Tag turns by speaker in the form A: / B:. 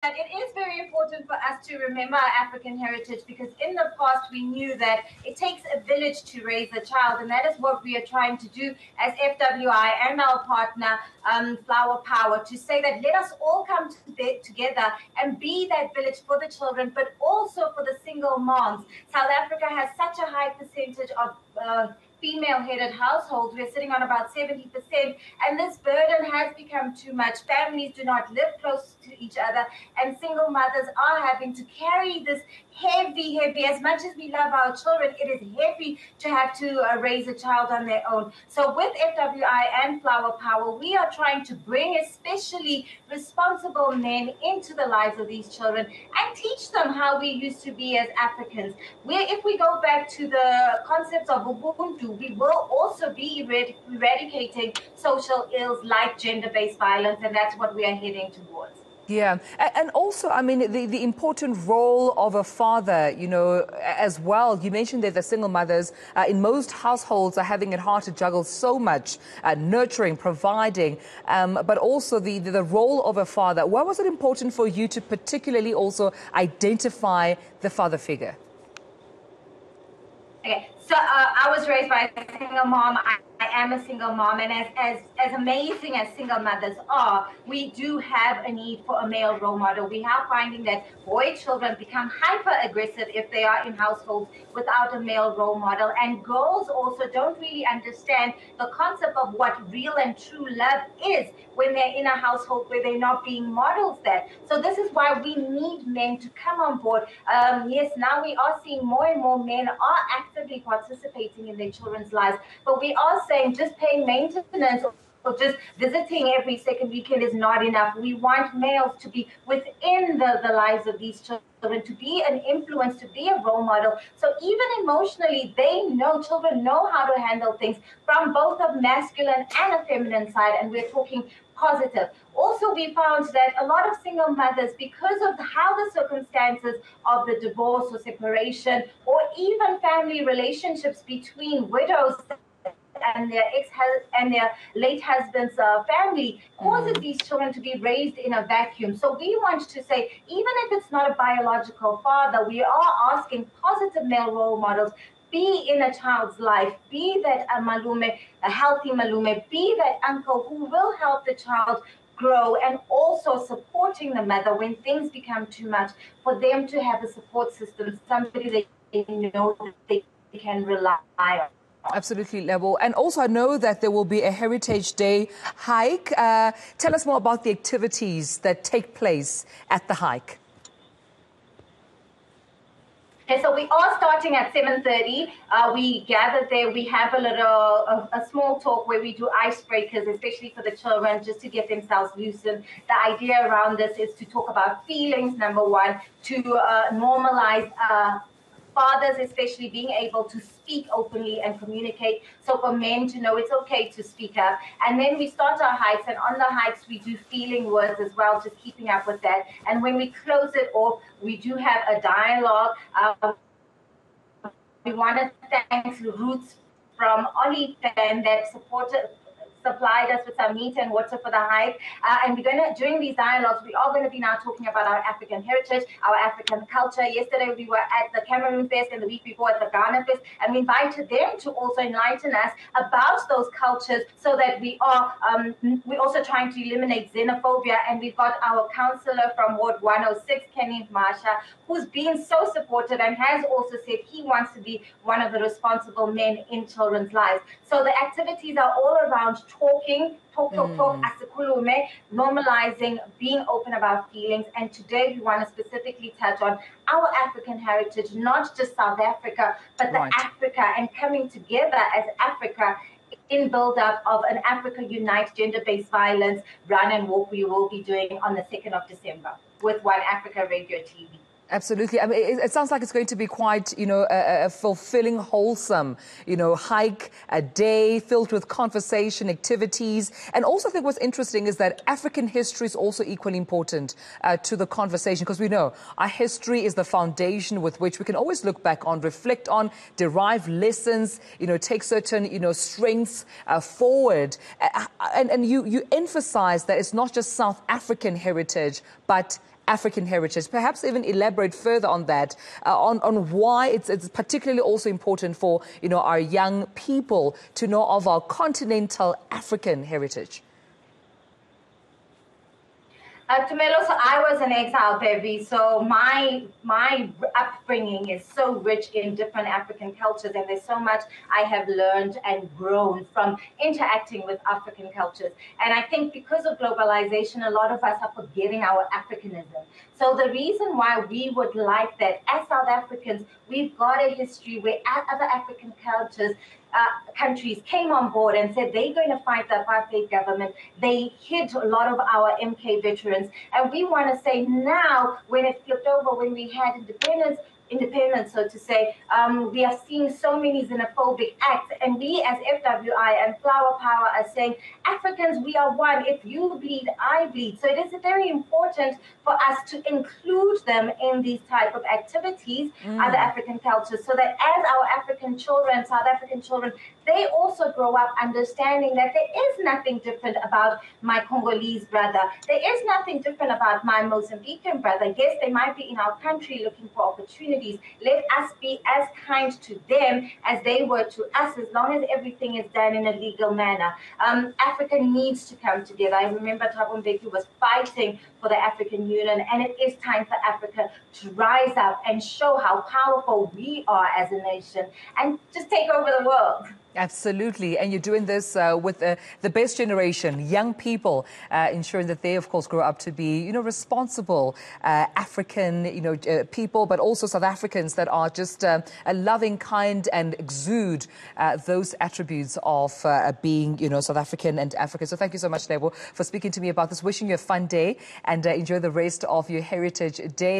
A: it is very important for us to remember our African heritage, because in the past we knew that it takes a village to raise a child, and that is what we are trying to do as FWI and our partner Flower Power, to say that let us all come together and be that village for the children, but also for the single moms. South Africa has such a high percentage of female-headed households. We're sitting on about 70%, and this burden has become too much. Families do not live close to each other, and single mothers are having to carry this heavy, as much as we love our children, it is heavy to have to raise a child on their own. So with FWI and Flower Power, we are trying to bring especially responsible men into the lives of these children and teach them how we used to be as Africans. If we go back to the concepts of Ubuntu, we will also be eradicating social ills like gender-based violence, and that's what we are heading towards.
B: Yeah, and also, I mean, the important role of a father, you know, as well. You mentioned that the single mothers in most households are having it hard to juggle so much, nurturing, providing, but also the role of a father. Why was it important for you to particularly also identify the father figure?
A: Okay, so I was raised by a single mom. I am a single mom, and as amazing as single mothers are, we do have a need for a male role model. We are finding that boy children become hyper aggressive if they are in households without a male role model, and girls also don't really understand the concept of what real and true love is when they're in a household where they're not being modeled that. So this is why we need men to come on board. Yes, now we are seeing more and more men are actively participating in their children's lives, but we are saying just paying maintenance or just visiting every second weekend is not enough. We want males to be within the lives of these children, to be an influence, to be a role model. So even emotionally, children know how to handle things from both a masculine and a feminine side, and we're talking positive. Also, we found that a lot of single mothers, because of how the circumstances of the divorce or separation, or even family relationships between widows and their late husband's family, causes these children to be raised in a vacuum. So we want to say, even if it's not a biological father, we are asking positive male role models. Be in a child's life, be that malume, a healthy malume, be that uncle who will help the child grow, and also supporting the mother when things become too much, for them to have a support system, somebody they know that they can rely on.
B: Absolutely, Lebo. And also, I know that there will be a Heritage Day hike. Tell us more about the activities that take place at the hike.
A: Okay, so we are starting at 7:30. We gather there. We have a small talk where we do icebreakers, especially for the children, just to get themselves loosened. The idea around this is to talk about feelings, number one, to normalize fathers especially being able to speak openly and communicate, so for men to know it's okay to speak up. And then we start our hikes, and on the hikes we do feeling words as well, just keeping up with that. And when we close it off, we do have a dialogue. We want to thank Roots from Olifan that supplied us with some meat and water for the hike. And we're going to, during these dialogues, we are going to be now talking about our African heritage, our African culture. Yesterday, we were at the Cameroon Fest, and the week before at the Ghana Fest, and we invited them to also enlighten us about those cultures, so that we're also trying to eliminate xenophobia. And we've got our counselor from Ward 106, Kenny Marsha, who's been so supportive and has also said he wants to be one of the responsible men in children's lives. So the activities are all around talk, asikulume, normalizing, being open about feelings. And today we want to specifically touch on our African heritage, not just South Africa, but the Africa, and coming together as Africa in build-up of an Africa Unite gender-based violence run and walk we will be doing on the 2nd of December with One Africa Radio TV.
B: Absolutely. I mean, it sounds like it's going to be quite, you know, a fulfilling, wholesome, you know, hike, a day filled with conversation, activities. And also I think what's interesting is that African history is also equally important to the conversation, because we know our history is the foundation with which we can always look back on, reflect on, derive lessons, you know, take certain, you know, strengths forward. And you emphasize that it's not just South African heritage, but African heritage. Perhaps even elaborate further on that, on why it's particularly also important for, our young people to know of our continental African heritage.
A: Tumelo, so I was an exile baby, so my upbringing is so rich in different African cultures, and there's so much I have learned and grown from interacting with African cultures. And I think because of globalization, a lot of us are forgetting our Africanism. So the reason why we would like that, as South Africans, we've got a history where other African cultures countries came on board and said they're going to fight the apartheid government. They hid a lot of our MK veterans. And we want to say now, when it flipped over, when we had independence, so to say, we are seeing so many xenophobic acts. And we as FWI and Flower Power are saying, Africans, we are one. If you bleed, I bleed. So it is very important for us to include them in these type of activities, other African cultures, so that as our African children, South African children, they also grow up understanding that there is nothing different about my Congolese brother. There is nothing different about my Mozambican brother. Yes, they might be in our country looking for opportunities. Let us be as kind to them as they were to us, as long as everything is done in a legal manner. Africa needs to come together. I remember Thabo Mbeki was fighting for the African Union, and it is time for Africa to rise up and show how powerful we are as a nation and just take over the world.
B: Absolutely. And you're doing this with the best generation, young people, ensuring that they, of course, grow up to be, responsible African, people, but also South Africans that are just a loving, kind, and exude those attributes of being, South African and African. So thank you so much, Lebo, for speaking to me about this. Wishing you a fun day and enjoy the rest of your Heritage Day.